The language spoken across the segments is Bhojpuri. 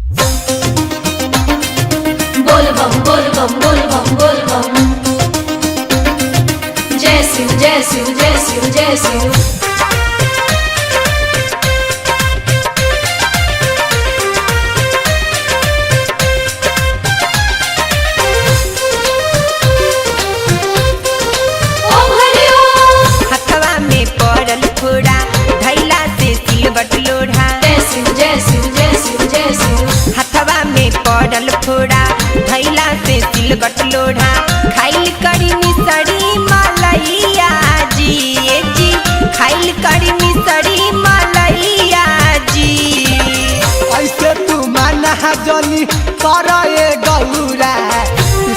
बोल बम बोल बम बोल बम बोल बम। जय शिव जय शिव जय शिव जय शिव। फोड़ा धैला से सिलबट लोढ़ा खाइल करी मिसरी मलैया जी खाइल करी मिसरी मलैया जी। ऐसे तू माना जनी कर गौरा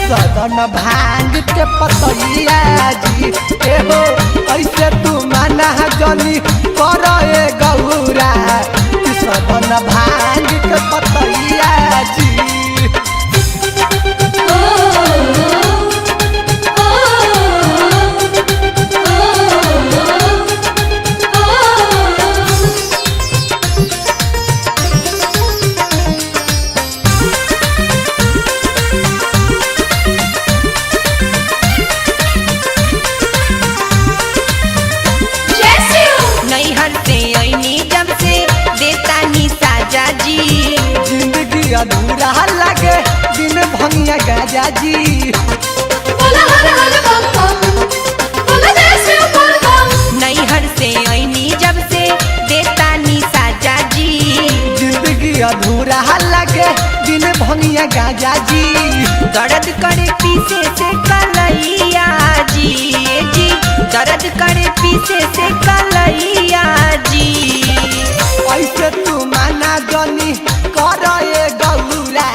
सदन भांग के पतैया जी एहो। ऐसे तू माना जनी कर गौरा सदन भांग के पतैया जी। अधूरा लगे दिन भंगिया गाजा जी। नैहर से ऐनी जब से देता नी साजा जी। जिंदगी अधूरा लगे दिन भंगिया गाजा जी। दर्द करे पीछे से कलैया जी दर्द करे पीछे से कलैया जी। ऐसे तू माना जनी कर गौरा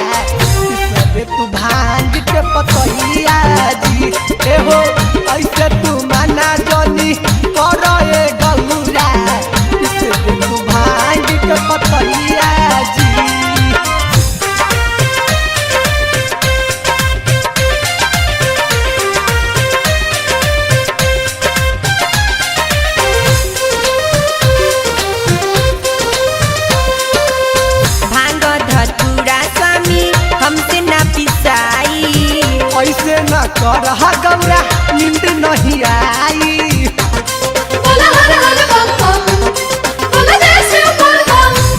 सबे तू भांग के पतैया जी एहो। ऐसे तू माना जनी कर गौरा सबे तू भांग के पतैया जी। ऐसे न कर गौरा नींद नहीं आई।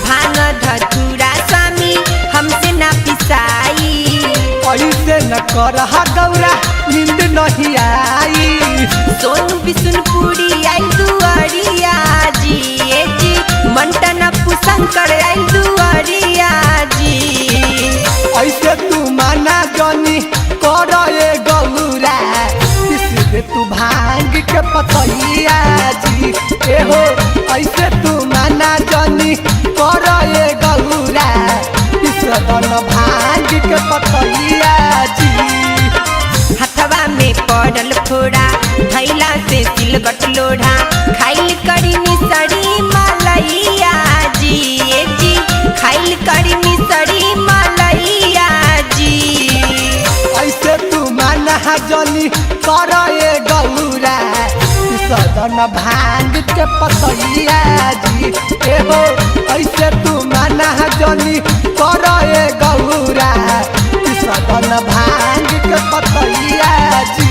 भांग धतूरा स्वामी हमसे ना पिसाई। ऐसे न कर गौरा नींद नहीं आई। सोनू बिशुनपुरी आई दुआरिया जी मंटन पुशंकर आई दुआरिया जी। ऐसे तू माना जनी कर गौरा इससे तू भांग के पतैया जी एहो। ऐसे तू माना जनी कर गौरा सदन भांग के पतैया जी। हथवा में पड़ल फोड़ा धैला से सिलबट लोढ़ा खाइल करी मिसरी मलैया जी खाइल करी मिसरी मलैया जी। ऐसे तू माना जनी कर गौरा सदन भांग के पतैया जी एहो। ऐसे तू माना जनी कर गौरा सदन भांग के पतैया जी।